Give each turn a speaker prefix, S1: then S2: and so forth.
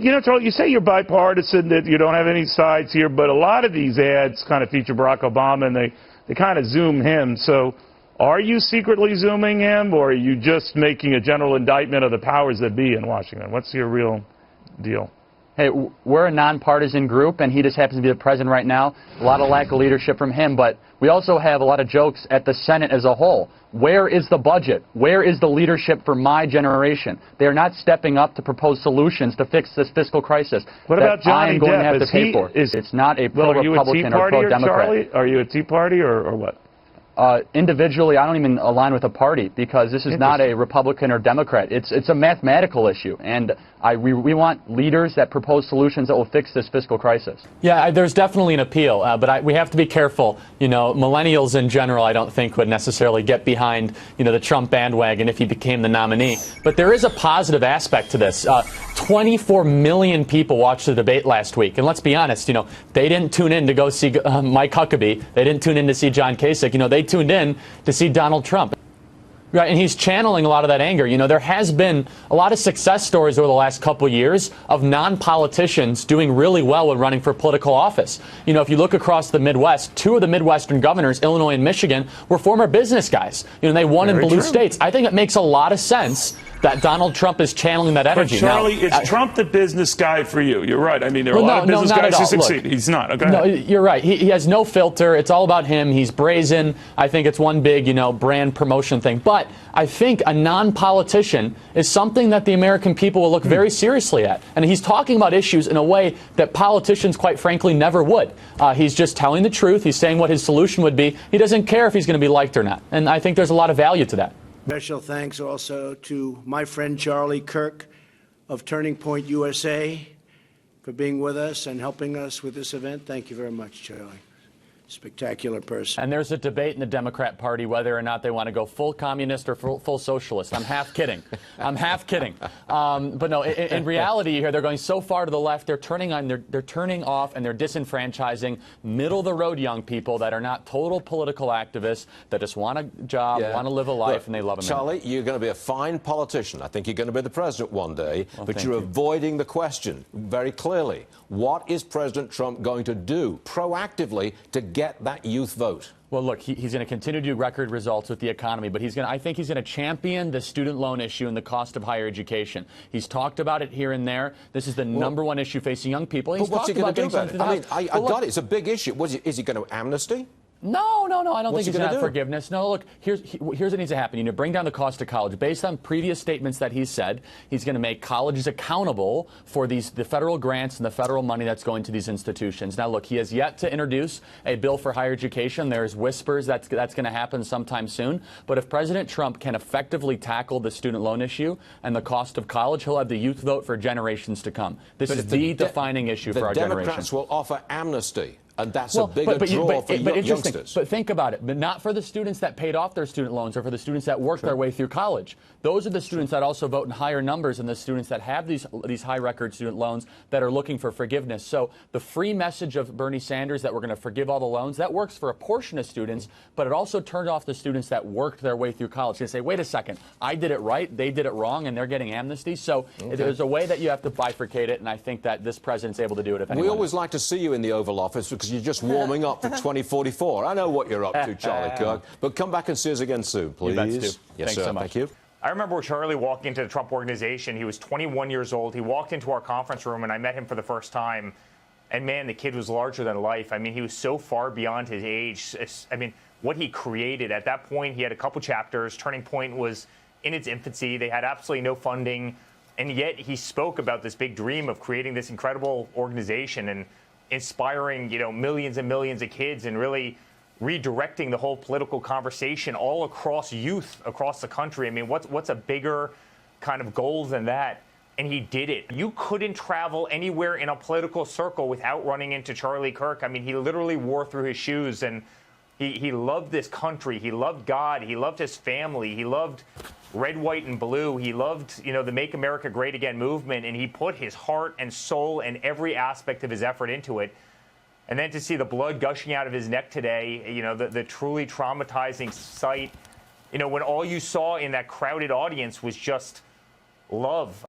S1: You know, Charlie, you say you're bipartisan, that you don't have any sides here, but a lot of these ads kind of feature Barack Obama, and they kind of zoom him. So are you secretly zooming him, or are you just making a general indictment of the powers that be in Washington? What's your real deal?
S2: Hey, we're a nonpartisan group, and he just happens to be the president right now. A lot of lack of leadership from him, but we also have a lot of jokes at the Senate as a whole. Where is the budget? Where is the leadership for my generation? They are not stepping up to propose solutions to fix this fiscal crisis.
S1: What about Johnny
S2: I am going
S1: Depp?
S2: to have to pay for. It's not a pro-Republican or pro-Democrat.
S1: Are you a Tea Party or what?
S2: Individually, I don't even align with a party because this is not a Republican or Democrat. It's a mathematical issue, and we want leaders that propose solutions that will fix this fiscal crisis.
S3: Yeah, there's definitely an appeal, but we have to be careful. You know, millennials in general, I don't think would necessarily get behind, the Trump bandwagon if he became the nominee. But there is a positive aspect to this. 24 million people watched the debate last week, and let's be honest, they didn't tune in to go see Mike Huckabee. They didn't tune in to see John Kasich. They tuned in to see Donald Trump. Right, and he's channeling a lot of that anger. There has been a lot of success stories over the last couple of years of non-politicians doing really well when running for political office. If you look across the Midwest, two of the Midwestern governors, Illinois and Michigan, were former business guys. They won in blue states. I think it makes a lot of sense that Donald Trump is channeling that energy.
S1: But Charlie, is Trump the business guy for you? You're right. I mean, there are a lot of business guys who succeed. Look, he's not. Okay.
S3: No, you're right. He has no filter. It's all about him. He's brazen. I think it's one big, brand promotion thing. But I think a non-politician is something that the American people will look very seriously at. And he's talking about issues in a way that politicians, quite frankly, never would. He's just telling the truth. He's saying what his solution would be. He doesn't care if he's going to be liked or not. And I think there's a lot of value to that.
S4: Special thanks also to my friend Charlie Kirk of Turning Point USA for being with us and helping us with this event. Thank you very much, Charlie. Spectacular person.
S3: And there's a debate in the Democrat Party whether or not they want to go full communist or full socialist. I'm half kidding. I'm half kidding. But no, in reality, you hear they're going so far to the left, they're turning off and they're disenfranchising middle-of-the-road young people that are not total political activists, that just want a job, want to live a life, and they love them.
S5: Charlie, you're going to be a fine politician. I think you're going to be the president one day, but you're avoiding the question very clearly. What is President Trump going to do proactively to get that youth vote?
S3: Well, look, he's going to continue to do record results with the economy, but I think he's going to champion the student loan issue and the cost of higher education. He's talked about it here and there. This is the number one issue facing young people.
S5: But what's he going to do about it? I mean, I got it. It's a big issue. Is he going to amnesty?
S3: No. I don't think he's going to have forgiveness. No, look, here's what needs to happen. Bring down the cost of college. Based on previous statements that he's said, he's going to make colleges accountable for the federal grants and the federal money that's going to these institutions. Now, look, he has yet to introduce a bill for higher education. There's whispers that's going to happen sometime soon. But if President Trump can effectively tackle the student loan issue and the cost of college, he'll have the youth vote for generations to come. This is the defining issue for our generation.
S5: The Democrats will offer amnesty. And that's a bigger draw for youngsters.
S3: But think about it. But not for the students that paid off their student loans or for the students that worked their way through college. Those are the students that also vote in higher numbers than the students that have these high record student loans that are looking for forgiveness. So the free message of Bernie Sanders that we're going to forgive all the loans, that works for a portion of students, but it also turned off the students that worked their way through college. They say, wait a second, I did it right, they did it wrong, and they're getting amnesty. So there's a way that you have to bifurcate it, and I think that this president's able to do it. If
S5: we always like to see you in the Oval Office because you're just warming up for 2044. I know what you're up to, Charlie Kirk, but come back and see us again soon, please.
S3: Yes,
S5: Thanks
S3: sir. So much.
S5: Thank you.
S6: I remember Charlie walking into the Trump organization. He was 21 years old. He walked into our conference room, and I met him for the first time. And, man, the kid was larger than life. I mean, he was so far beyond his age. I mean, what he created. At that point, he had a couple chapters. Turning Point was in its infancy. They had absolutely no funding. And yet he spoke about this big dream of creating this incredible organization and inspiring, millions and millions of kids and really redirecting the whole political conversation all across youth across the country. I mean, what's a bigger kind of goal than that? And he did it. You couldn't travel anywhere in a political circle without running into Charlie Kirk. I mean, he literally wore through his shoes, and he loved this country. He loved God. He loved his family. He loved red, white, and blue. He loved, the Make America Great Again movement, and he put his heart and soul and every aspect of his effort into it. And then to see the blood gushing out of his neck today, the truly traumatizing sight, when all you saw in that crowded audience was just love.